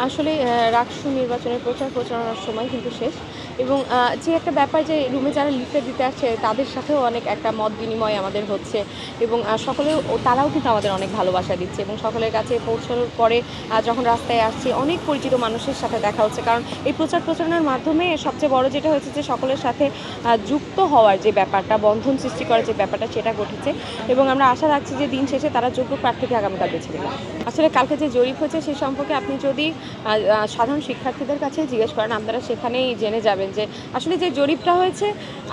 আসলে রাকসু নির্বাচনের প্রচারণার সময় কিন্তু শেষ এবং যে একটা ব্যাপার যে রুমে যারা লিফলেট দিতে আসছে তাদের সাথেও অনেক একটা মত বিনিময় আমাদের হচ্ছে এবং তারাও কিন্তু আমাদের অনেক ভালোবাসা দিচ্ছে এবং সকলের কাছে পৌঁছানোর পরে যখন রাস্তায় আসছি অনেক পরিচিত মানুষের সাথে দেখা হচ্ছে। কারণ এই প্রচারণার মাধ্যমে সবচেয়ে বড় যেটা হয়েছে যে সকলের সাথে যুক্ত হওয়ার যে ব্যাপারটা, বন্ধন সৃষ্টি করার যে ব্যাপারটা সেটা ঘটেছে এবং আমরা আশা রাখছি যে দিন শেষে তারা যোগ্য প্রার্থীকে আগামীকাল বেছে নেবে। আসলে কালকে যে জরিপ হয়েছে সেই সম্পর্কে আপনি যদি সাধারণ শিক্ষার্থীদের কাছে জিজ্ঞেস করেন আপনারা সেখানেই জেনে যাবেন যে আসলে যে জরিপটা হয়েছে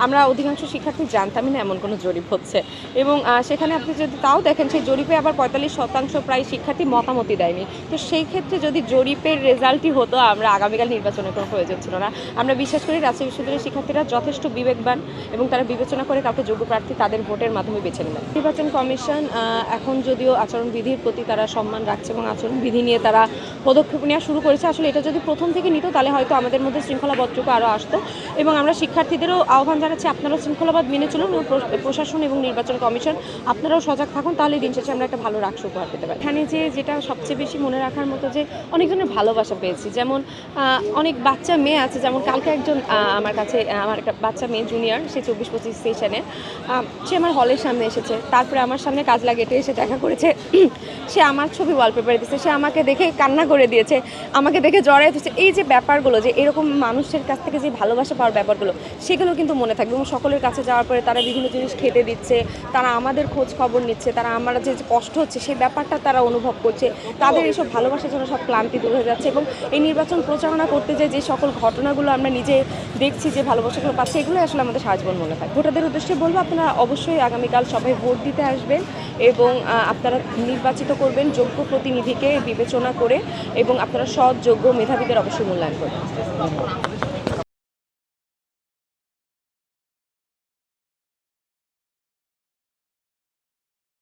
আমরা অধিকাংশ শিক্ষার্থী জানতামই না এমন কোনো জরিপ হচ্ছে এবং সেখানে আপনি যদি তাও দেখেন সেই জরিপে আবার 45% প্রায় শিক্ষার্থী মতামতই দেয়নি। তো সেই ক্ষেত্রে যদি জরিপের রেজাল্টই হতো আমরা আগামীকাল নির্বাচনের কোনো প্রয়োজন ছিল না। আমরা বিশ্বাস করি রাজশাহী বিশ্ববিদ্যালয়ের শিক্ষার্থীরা যথেষ্ট বিবেকবান এবং তারা বিবেচনা করে কাউকে যোগ্য প্রার্থী তাদের ভোটের মাধ্যমে বেছে নেবেন। নির্বাচন কমিশন এখন যদিও আচরণবিধির প্রতি তারা সম্মান রাখছে এবং আচরণবিধি নিয়ে তারা পদক্ষেপ নেওয়া শুরু করেছে। আসলে এটা যদি প্রথম থেকে নিত তাহলে হয়তো আমাদের মধ্যে শৃঙ্খলাবোধটুকু আরও আসতো এবং আমরা শিক্ষার্থীদেরও আহ্বান জানাচ্ছি আপনারাও শৃঙ্খলাবাদ মেনে চলুন এবং প্রশাসন এবং নির্বাচন কমিশন আপনারাও সজাগ থাকুন, তাহলে দিন শেষে আমরা একটা ভালো রাকসু উপহার পেতে পারি। এখানে যেটা সবচেয়ে বেশি মনে রাখার মতো যে অনেকজনের ভালোবাসা পেয়েছি, যেমন অনেক বাচ্চা মেয়ে আছে, যেমন কালকে একজন আমার কাছে আমার একটা বাচ্চা মেয়ে জুনিয়র, সে 24-25 সেশনে সে আমার হলের সামনে এসেছে, তারপরে আমার সামনে কাজলা গেটে এসে দেখা করেছে, সে আমার ছবি ওয়ালপেপারে দিয়েছে, সে আমাকে দেখে কান্না করে দিয়েছে, আমাকে দেখে জড়াই দিচ্ছে। এই যে ব্যাপারগুলো, যে এরকম মানুষের কাছ থেকে যে ভালোবাসা পাওয়ার ব্যাপারগুলো সেগুলো কিন্তু মনে থাকবে এবং সকলের কাছে যাওয়ার পরে তারা বিভিন্ন জিনিস খেতে দিচ্ছে, তারা আমাদের খোঁজ খবর নিচ্ছে, তারা আমরা যে কষ্ট হচ্ছে সেই ব্যাপারটা তারা অনুভব করছে, তাদের এইসব ভালোবাসার জন্য সব ক্লান্তি দূর হয়ে যাচ্ছে এবং এই নির্বাচন প্রচারণা করতে যে সকল ঘটনাগুলো আমরা নিজে দেখছি, যে ভালোবাসাগুলো পাচ্ছি, এগুলোই আসলে আমাদের সারা জীবন মনে থাকে। ভোটারদের উদ্দেশ্যে বলবো আপনারা অবশ্যই আগামীকাল সবাই ভোট দিতে আসবেন এবং আপনারা নির্বাচিত করবেন যোগ্য প্রতিনিধিকে বিবেচনা করে এবং আপনারা সৎ, যোগ্য, মেধাবীদের অবশ্যই মূল্যায়ন করবেন।